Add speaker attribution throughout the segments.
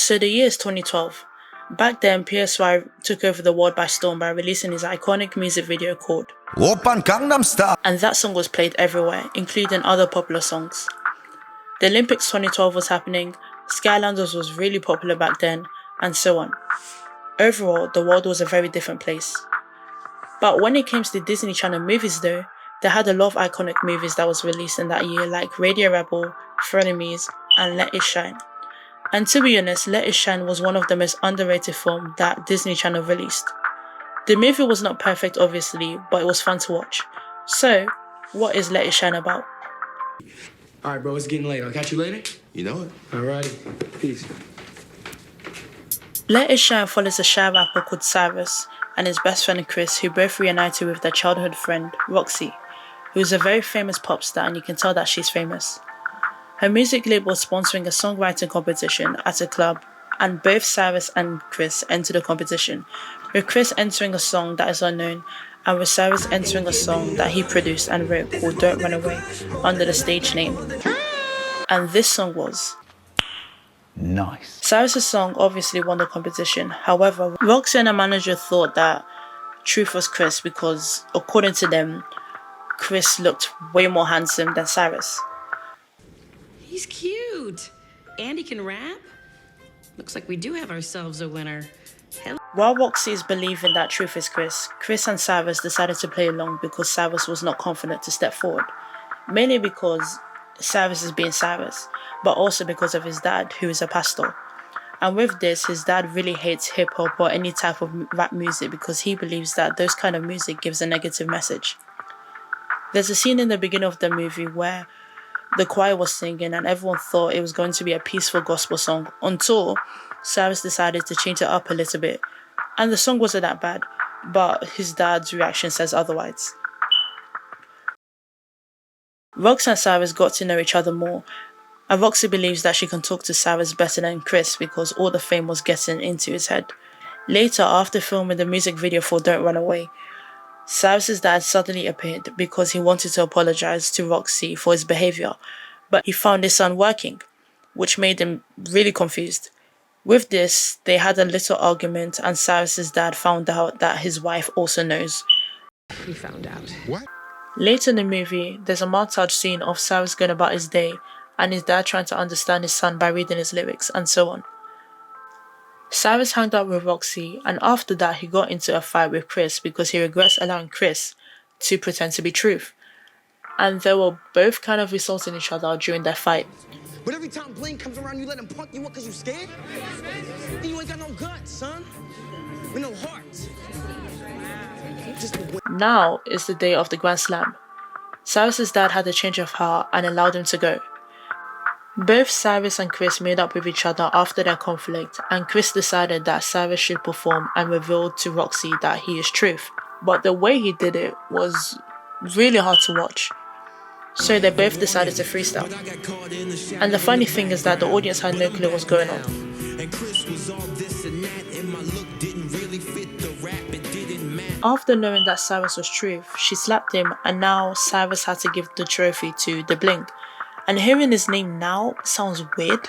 Speaker 1: So the year is 2012. Back then, PSY took over the world by storm by releasing his iconic music video called
Speaker 2: Oppan Gangnam Style.
Speaker 1: and that song was played everywhere, including other popular songs. The Olympics 2012 was happening, Skylanders was really popular back then, and so on. Overall, the world was a very different place. But when it came to the Disney Channel movies though, they had a lot of iconic movies that was released in that year like Radio Rebel, Frenemies, and Let It Shine. And to be honest, Let It Shine was one of the most underrated films that Disney Channel released. The movie was not perfect obviously, but it was fun to watch. So, what is Let It Shine about?
Speaker 3: Alright bro, it's getting late. I'll catch you later?
Speaker 2: You know it.
Speaker 3: Alrighty. Peace.
Speaker 1: Let It Shine follows a shy rapper called Cyrus and his best friend Chris, who both reunited with their childhood friend Roxy, who is a very famous pop star, and you can tell that she's famous. Her music label was sponsoring a songwriting competition at a club, and both Cyrus and Chris entered the competition, with Chris entering a song that is unknown, and with Cyrus entering a song that he produced and wrote called Don't Run Away under the stage name. And this song was
Speaker 2: Nice.
Speaker 1: Cyrus' song obviously won the competition. However, Roxy and her manager thought that Truth was Chris because, according to them, Chris looked way more handsome than Cyrus.
Speaker 4: He's cute. And he can rap. Looks like we do have ourselves a winner.
Speaker 1: While Roxy is believing that Truth is Chris, Chris and Cyrus decided to play along because Cyrus was not confident to step forward. Mainly because Cyrus is being Cyrus, but also because of his dad, who is a pastor. And with this, his dad really hates hip-hop or any type of rap music because he believes that those kind of music gives a negative message. There's a scene in the beginning of the movie where the choir was singing and everyone thought it was going to be a peaceful gospel song until Cyrus decided to change it up a little bit. And the song wasn't that bad, but his dad's reaction says otherwise. Roxy and Cyrus got to know each other more, and Roxy believes that she can talk to Cyrus better than Chris because all the fame was getting into his head. Later, after filming the music video for Don't Run Away, Cyrus' dad suddenly appeared because he wanted to apologize to Roxy for his behavior, but he found his son working, which made him really confused. With this, they had a little argument and Cyrus' dad found out that his wife also knows.
Speaker 4: He found out.
Speaker 2: What?
Speaker 1: Later in the movie, there's a montage scene of Cyrus going about his day and his dad trying to understand his son by reading his lyrics and so on. Cyrus hung out with Roxy and after that he got into a fight with Chris because he regrets allowing Chris to pretend to be Truth. And they were both kind of insulting each other during their fight.
Speaker 3: But every time Blaine comes around, you let him punk you up because you scared? And you ain't got no guts, son. With no heart.
Speaker 1: Now is the day of the Grand Slam. Cyrus' dad had a change of heart and allowed him to go. Both Cyrus and Chris made up with each other after their conflict, and Chris decided that Cyrus should perform and revealed to Roxy that he is Truth. But the way he did it was really hard to watch. So they both decided to freestyle. And the funny thing is that the audience had no clue what's going on. After knowing that Cyrus was Truth, she slapped him and now Cyrus had to give the trophy to The Bling. And hearing his name now sounds weird.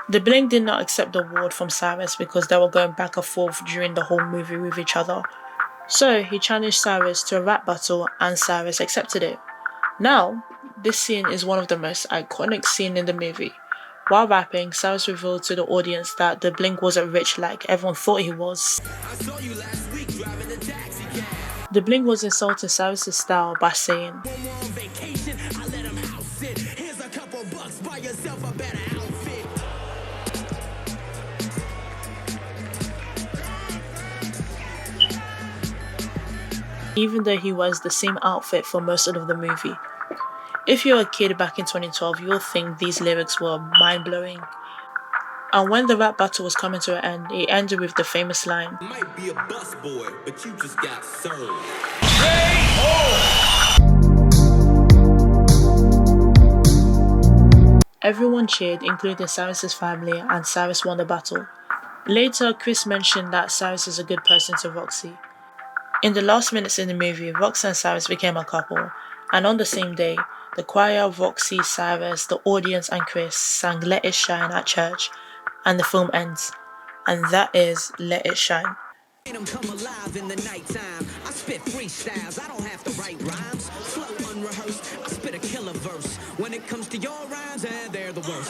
Speaker 1: The Bling did not accept the award from Cyrus because they were going back and forth during the whole movie with each other. So he challenged Cyrus to a rap battle and Cyrus accepted it. Now, this scene is one of the most iconic scenes in the movie. While rapping, Cyrus revealed to the audience that The Bling wasn't rich like everyone thought he was. The Bling was insulting Cyrus' style by saying, even though he wears the same outfit for most of the movie. If you're a kid back in 2012, you'll think these lyrics were mind-blowing. And when the rap battle was coming to an end, it ended with the famous line,
Speaker 5: "Might be a busboy, but you just got served."
Speaker 1: Everyone cheered, including Cyrus' family, and Cyrus won the battle. Later, Chris mentioned that Cyrus is a good person to Roxy. In the last minutes in the movie, Roxy and Cyrus became a couple, and on the same day, the choir, Roxy, Cyrus, the audience and Chris sang Let It Shine at church, and the film ends. And that is Let It Shine.
Speaker 3: Them come alive in the nighttime. I spit freestyles, I don't have to write rhymes. Flow unrehearsed, I spit a killer verse. When it comes to your rhymes, they're the worst.